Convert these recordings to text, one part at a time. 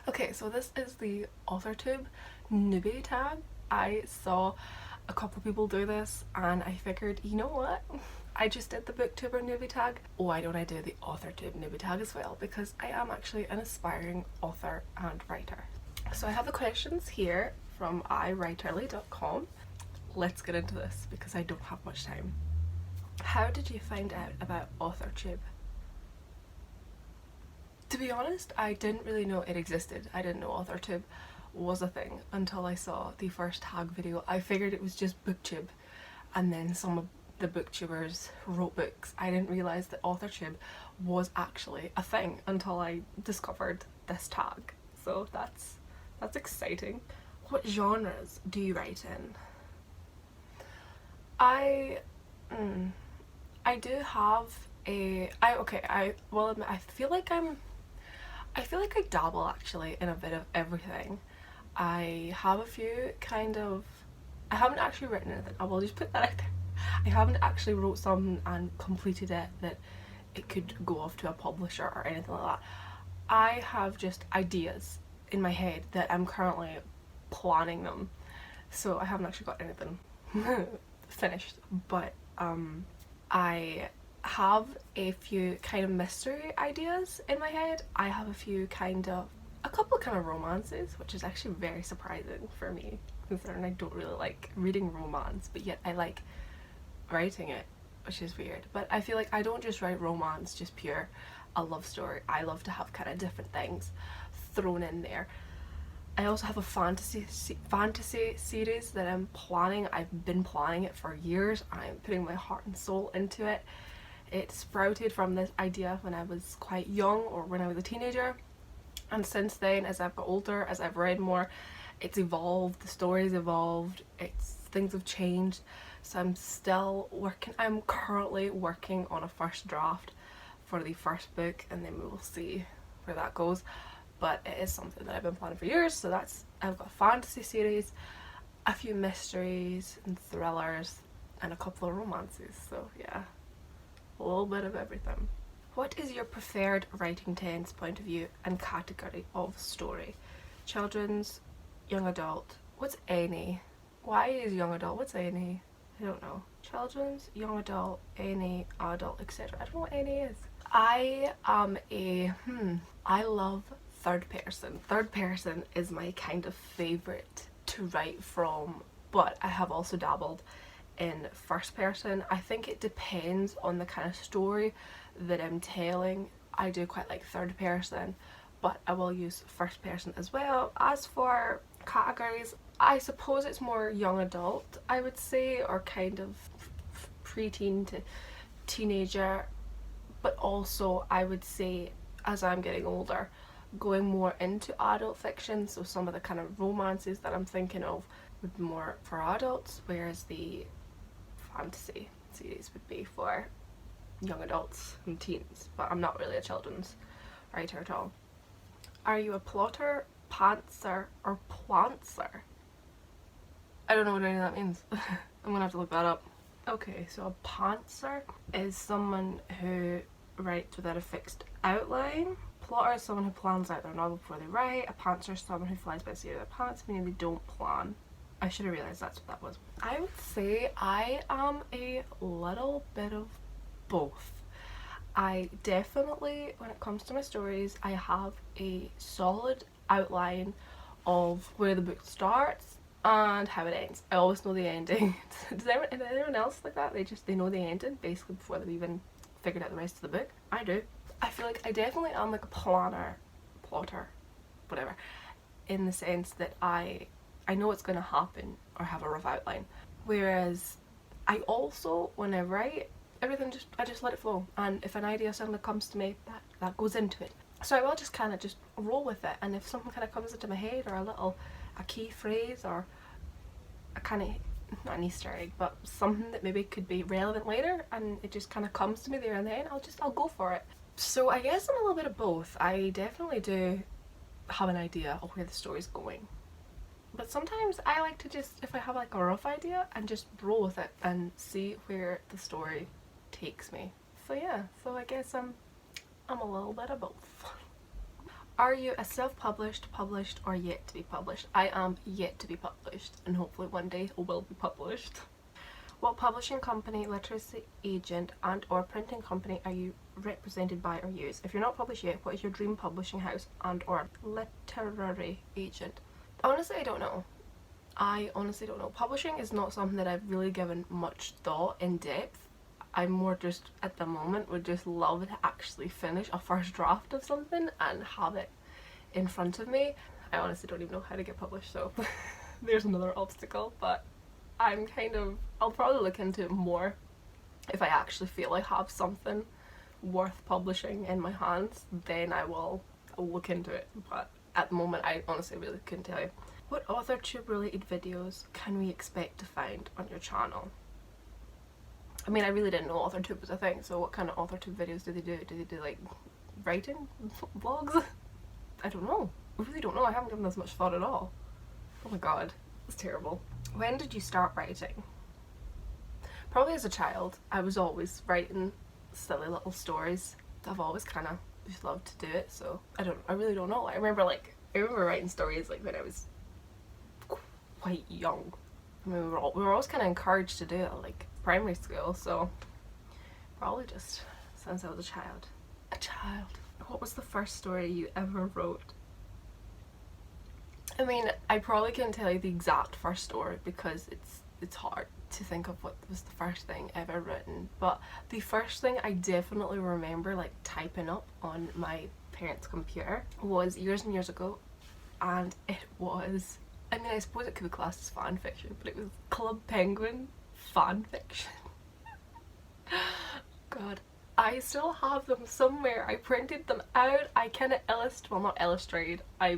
Okay, so this is the Authortube Newbie Tag. I saw a couple people do this and I figured, you know what? I just did the booktuber newbie tag. Why don't I do the Authortube newbie tag as well? Because I am actually an aspiring author and writer. So I have the questions here from iwriterly.com. Let's get into this because I don't have much time. How did you find out about Authortube? To be honest, I didn't really know it existed. I didn't know Authortube was a thing until I saw the first tag video. I figured it was just booktube, and then some of the booktubers wrote books. I didn't realise that Authortube was actually a thing until I discovered this tag. So that's exciting. What genres do you write in? I I do have I will admit I feel like I dabble actually in a bit of everything. I have a few kind of I haven't actually written anything. I will just put that out there. I haven't actually wrote something and completed it that it could go off to a publisher or anything like that. I have just ideas in my head that I'm currently planning them. So I haven't actually got anything finished, but I have a few kind of mystery ideas in my head. I have a couple of kind of romances, which is actually very surprising for me, considering I don't really like reading romance, but yet I like writing it, which is weird. But I feel like I don't just write romance, just pure a love story. I love to have kind of different things thrown in there. I also have a fantasy series that I'm planning. I've been planning it for years. I'm putting my heart and soul into it. It sprouted from this idea when I was quite young, or when I was a teenager, and since then, as I've got older, as I've read more, it's evolved, the story's evolved, things have changed. So I'm currently working on a first draft for the first book, and then we will see where that goes. But it is something that I've been planning for years. So I've got a fantasy series, a few mysteries and thrillers, and a couple of romances. So yeah, a little bit of everything. What is your preferred writing tense, point of view and category of story? Children's, young adult, what's any? Why is young adult, what's any? I don't know. Children's, young adult, any, adult, etc. I don't know what any is. I am I love third person. Third person is my kind of favourite to write from, but I have also dabbled in first person. I think it depends on the kind of story that I'm telling. I do quite like third person, but I will use first person as well. As for categories, I suppose it's more young adult, I would say, or kind of preteen to teenager, but also I would say as I'm getting older, going more into adult fiction. So some of the kind of romances that I'm thinking of would be more for adults, whereas the fantasy series would be for young adults and teens. But I'm not really a children's writer at all. Are you a plotter, pantser, or plantser? I don't know what any of that means. I'm gonna have to look that up. Okay, so a pantser is someone who writes without a fixed outline. Plotter is someone who plans out their novel before they write. A pantser is someone who flies by the seat of their pants, meaning they don't plan. I should have realised that's what that was. I would say I am a little bit of both. I definitely, when it comes to my stories, I have a solid outline of where the book starts and how it ends. I always know the ending. Does anyone else like that? They know the ending basically before they've even figured out the rest of the book. I do. I feel like I definitely am like a plotter, whatever, in the sense that I know what's going to happen or have a rough outline. Whereas I also, when I write, I just let it flow, and if an idea suddenly comes to me, that goes into it. So I will just kind of just roll with it, and if something kind of comes into my head, or a key phrase, or a kind of, not an Easter egg, but something that maybe could be relevant later, and it just kind of comes to me there and then, I'll go for it. So I guess I'm a little bit of both. I definitely do have an idea of where the story's going, but sometimes I like to just, if I have like a rough idea, and just roll with it and see where the story takes me. So yeah, so I guess I'm a little bit of both. Are you a self-published, published, or yet to be published? I am yet to be published, and hopefully one day will be published. What publishing company, literacy agent, and or printing company are you represented by or use? If you're not published yet, what is your dream publishing house and or literary agent? Honestly, I don't know. I honestly don't know. Publishing is not something that I've really given much thought in depth. I more just at the moment would just love to actually finish a first draft of something and have it in front of me. I honestly don't even know how to get published, so there's another obstacle, but I'm kind of, I'll probably look into it more if I actually feel I have something worth publishing in my hands, then I'll look into it, but at the moment I honestly really couldn't tell you. What Authortube related videos can we expect to find on your channel? I mean, I really didn't know Authortube was a thing, so what kind of Authortube videos do they do? Do they do like writing vlogs? I don't know. I really don't know. I haven't given this much thought at all. Oh my god, it's terrible. When did you start writing? Probably as a child. I was always writing silly little stories. I've always kind of just loved to do it, so I really don't know. I remember writing stories like when I was quite young. I mean, we were always kind of encouraged to do it, like primary school, so probably just since I was a child. What was the first story you ever wrote? I mean, I probably can't tell you the exact first story because it's hard to think of what was the first thing ever written, but the first thing I definitely remember like typing up on my parents' computer was years and years ago, and it was, I mean, I suppose it could be classed as fan fiction, but it was Club Penguin fan fiction. God, I still have them somewhere. I printed them out. I kind of not illustrated, I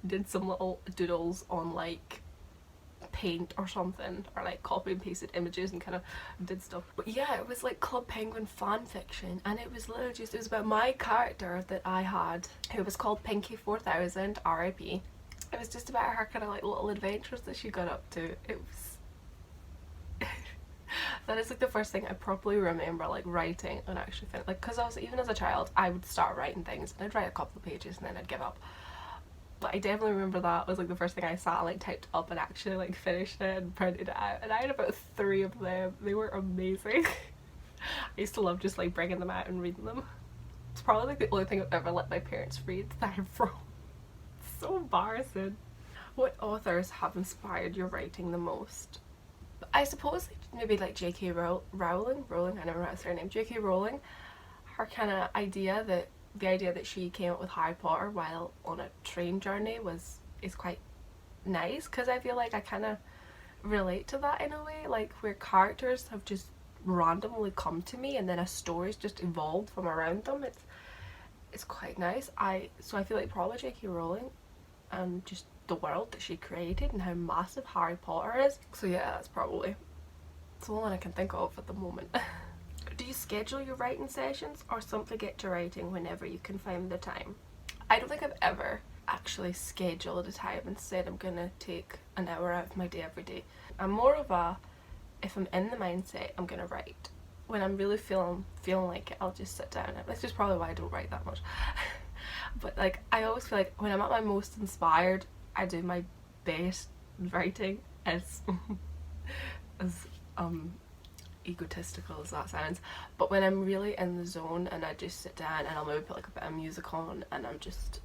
did some little doodles on like paint or something, or like copy and pasted images and kind of did stuff. But yeah, it was like Club Penguin fan fiction, and it was literally just, it was about my character that I had, who was called Pinky 4000, R.I.P. It was just about her kind of like little adventures that she got up to. It was that is like the first thing I properly remember like writing and actually finished, like, because I was, even as a child I would start writing things and I'd write a couple of pages and then I'd give up. But I definitely remember that was like the first thing I sat and like typed up and actually like finished it and printed it out, and I had about 3 of them. They were amazing. I used to love just like bringing them out and reading them. It's probably like the only thing I've ever let my parents read that I've wrote. It's so embarrassing. What authors have inspired your writing the most? I suppose maybe like J.K. Rowling, I never know how to say her name, J.K. Rowling. Her kind of idea that the idea that she came up with Harry Potter while on a train journey is quite nice, because I feel like I kind of relate to that in a way, like where characters have just randomly come to me and then a story's just evolved from around them. It's quite nice. So I feel like probably J.K. Rowling and just the world that she created and how massive Harry Potter is. So yeah, that's probably the only one I can think of at the moment. Do you schedule your writing sessions or simply get to writing whenever you can find the time? I don't think I've ever actually scheduled a time and said I'm gonna take an hour out of my day every day. I'm more of a, if I'm in the mindset, I'm gonna write. When I'm really feeling like it, I'll just sit down. That's just probably why I don't write that much. But like, I always feel like when I'm at my most inspired, I do my best writing, as egotistical as that sounds, but when I'm really in the zone and I just sit down and I'll maybe put like a bit of music on and I'm just,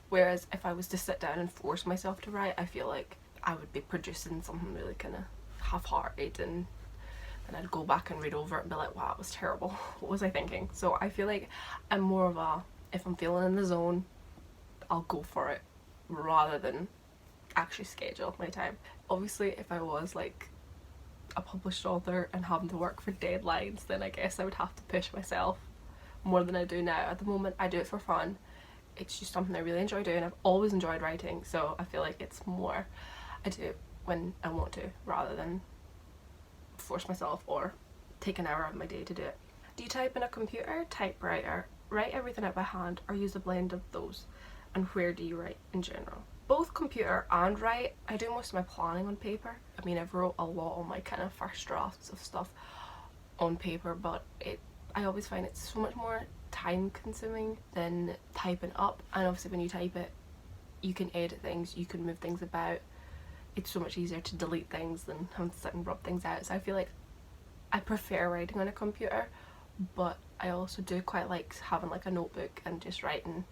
whereas if I was to sit down and force myself to write, I feel like I would be producing something really kind of half-hearted, and I'd go back and read over it and be like, wow, it was terrible, what was I thinking? So I feel like I'm more of a, if I'm feeling in the zone, I'll go for it rather than actually schedule my time. Obviously if I was like a published author and having to work for deadlines, then I guess I would have to push myself more than I do now. At the moment I do it for fun. It's just something I really enjoy doing. I've always enjoyed writing, so I feel like it's more I do it when I want to rather than force myself or take an hour out of my day to do it. Do you type in a computer, typewriter, write everything out by hand, or use a blend of those? And where do you write in general? Both computer and write. I do most of my planning on paper. I mean, I've wrote a lot on my kind of first drafts of stuff on paper, but I always find it's so much more time consuming than typing up, and obviously when you type it you can edit things, you can move things about. It's so much easier to delete things than having to sit and rub things out. So I feel like I prefer writing on a computer, but I also do quite like having like a notebook and just writing.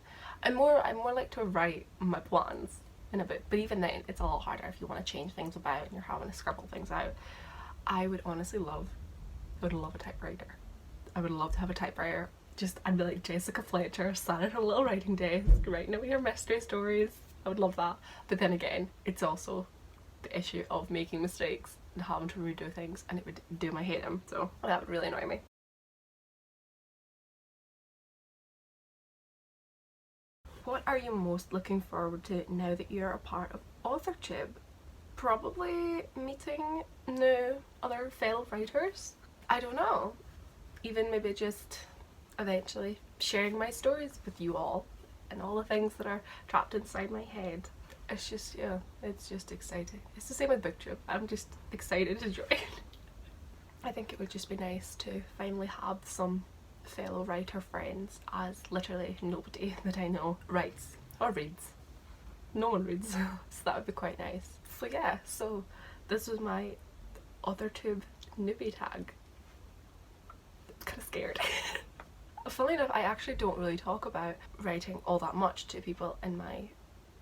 I'm more like to write my plans in a book, but even then it's a lot harder if you want to change things about and you're having to scribble things out. I would honestly love a typewriter. I would love to have a typewriter. Just, I'd be like Jessica Fletcher, sat at her little writing desk, writing away her mystery stories. I would love that. But then again, it's also the issue of making mistakes and having to redo things, and it would do my head in, so that would really annoy me. What are you most looking forward to now that you're a part of Authortube? Probably meeting new other fellow writers. I don't know. Even maybe just eventually sharing my stories with you all and all the things that are trapped inside my head. It's just, yeah, it's just exciting. It's the same with booktube. I'm just excited to join. I think it would just be nice to finally have some fellow writer friends, as literally nobody that I know writes or reads. No one reads, so that would be quite nice. So yeah, so this was my Authortube Newbie Tag. I'm kind of scared. Funnily enough, I actually don't really talk about writing all that much to people in my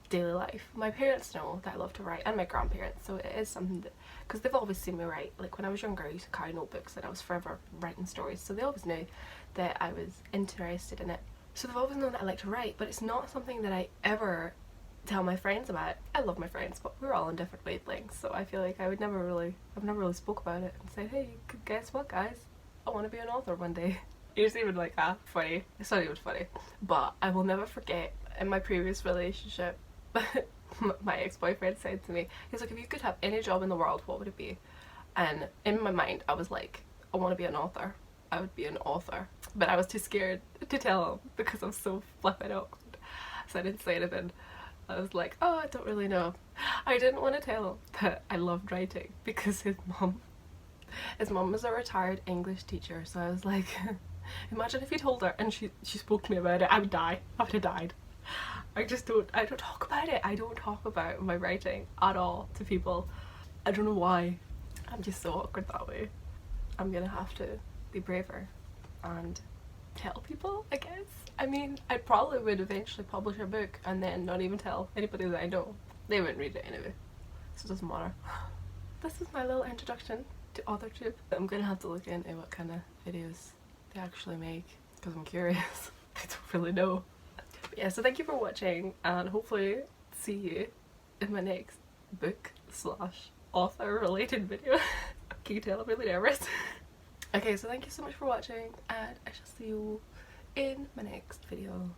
daily life. My parents know that I love to write, and my grandparents, so it is something that, because they've always seen me write. Like when I was younger I used to carry notebooks and I was forever writing stories, so they always knew that I was interested in it. So they've always known that I like to write, but it's not something that I ever tell my friends about. I love my friends, but we're all on different wavelengths, so I feel like I've never really spoke about it and said, hey, guess what guys, I want to be an author one day. It's even like funny. It's not even funny, but I will never forget in my previous relationship my ex-boyfriend said to me, he's like, if you could have any job in the world, what would it be? And in my mind I was like, I want to be an author. I would be an author, but I was too scared to tell him because I'm so flippin' awkward, so I didn't say anything. I was like, oh, I don't really know. I didn't want to tell him that I loved writing because his mum was a retired English teacher, so I was like, imagine if he told her and she spoke to me about it, I would die. I would have died. I don't talk about it. I don't talk about my writing at all to people. I don't know why. I'm just so awkward that way. I'm gonna have to be braver and tell people, I guess. I mean, I probably would eventually publish a book and then not even tell anybody that I know. They wouldn't read it anyway, so it doesn't matter. This is my little introduction to Authortube. I'm gonna have to look into what kind of videos they actually make because I'm curious. I don't really know. But yeah, so thank you for watching, and hopefully see you in my next book / author related video. Can you tell I'm really nervous? Okay, so thank you so much for watching, and I shall see you in my next video.